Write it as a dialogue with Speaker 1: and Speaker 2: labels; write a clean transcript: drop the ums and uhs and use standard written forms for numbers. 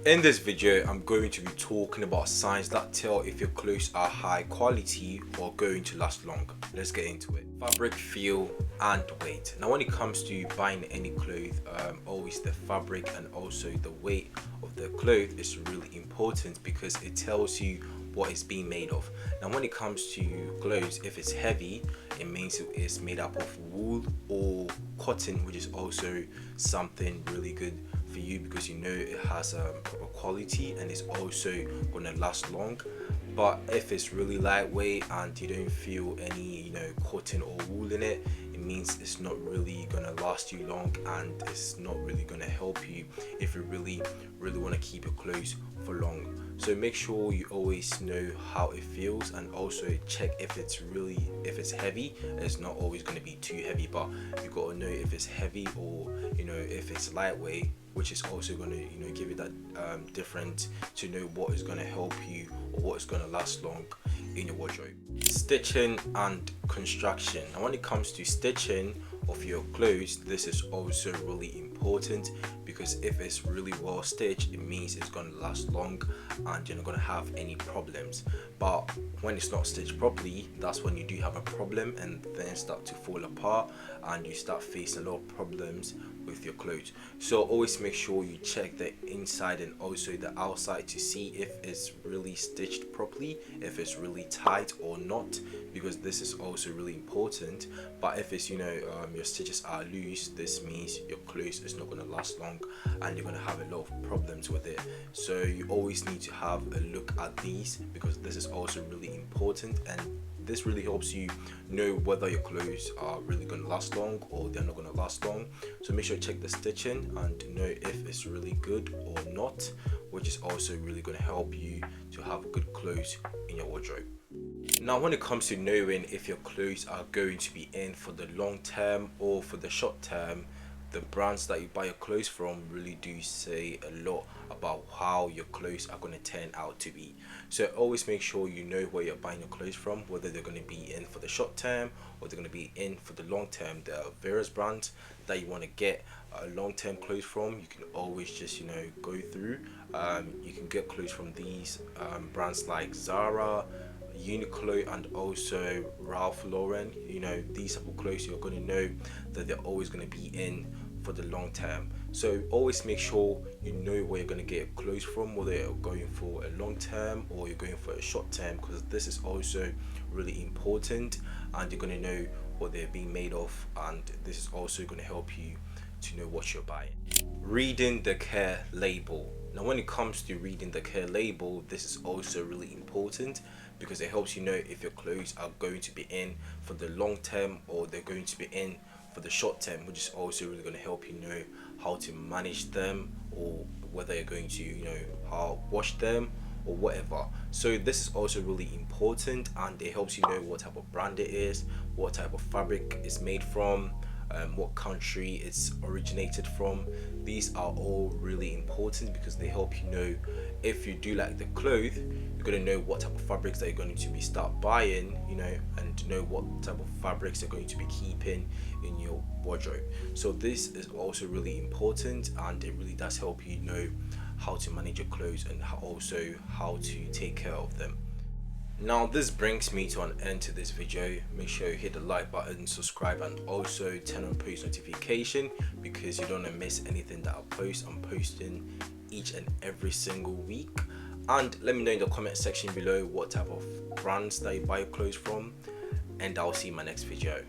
Speaker 1: In this video, I'm going to be talking about signs that tell if your clothes are high quality or going to last long. Let's get into it. Fabric, feel, and weight. Now when it comes to buying any clothes, always the fabric and also the weight of the clothes is really important because it tells you what it's being made of. Now when it comes to clothes, if it's heavy, it means it is made up of wool or cotton, which is also something really good for you because you know it has a proper quality and it's also gonna last long. But if it's really lightweight and you don't feel any cotton or wool in it, it means it's not really gonna last you long and it's not really gonna help you if you really want to keep your clothes for long. So make sure you always know how it feels and also check if it's heavy. It's not always going to be too heavy, but you got to know if it's heavy or if it's lightweight, which is also going to give you that difference to know what is going to help you or what is going to last long in your wardrobe. Stitching and construction. Now when it comes to stitching of your clothes, this is also really important because if it's really well stitched, it means it's going to last long and you're not going to have any problems. But when it's not stitched properly, that's when you do have a problem and things start to fall apart and you start facing a lot of problems with your clothes. So always make sure you check the inside and also the outside to see if it's really stitched properly, if it's really tight or not, because this is also really important. But if it's your stitches are loose, this means your clothes is not going to last long and you're going to have a lot of problems with it. So you always need to have a look at these because this is also really important, and this really helps you know whether your clothes are really going to last long or they're not going to last long. So make sure you check the stitching and know if it's really good or not, which is also really going to help you to have good clothes in your wardrobe. Now when it comes to knowing if your clothes are going to be in for the long term or for the short term, the brands that you buy your clothes from really do say a lot about how your clothes are going to turn out to be. So always make sure you know where you're buying your clothes from, whether they're going to be in for the short term or they're going to be in for the long term. There are various brands that you want to get long-term clothes from. You can always just go through. You can get clothes from these brands like Zara, Uniqlo, and also Ralph Lauren. These type of clothes, you're going to know that they're always going to be in for the long term. So always make sure you know where you're going to get your clothes from, whether you're going for a long term or you're going for a short term, because this is also really important and you're going to know what they're being made of, and this is also going to help you to know what you're buying. Reading the care label. Now when it comes to reading the care label, this is also really important because it helps you know if your clothes are going to be in for the long term or they're going to be in for the short term, which is also really going to help you know how to manage them or whether you're going to how wash them or whatever. So this is also really important and it helps you know what type of brand it is, what type of fabric it's made from, what country it's originated from. These are all really important because they help you know if you do like the clothes, you're going to know what type of fabrics that you're going to be start buying, and know what type of fabrics you're going to be keeping in your wardrobe. So this is also really important and it really does help you know how to manage your clothes and also how to take care of them. Now this brings me to an end to this video. Make sure you hit the like button, subscribe, and also turn on post notification because you don't want to miss anything that I post. I'm posting each and every single week. And let me know in the comment section below what type of brands that you buy your clothes from, and I'll see you in my next video.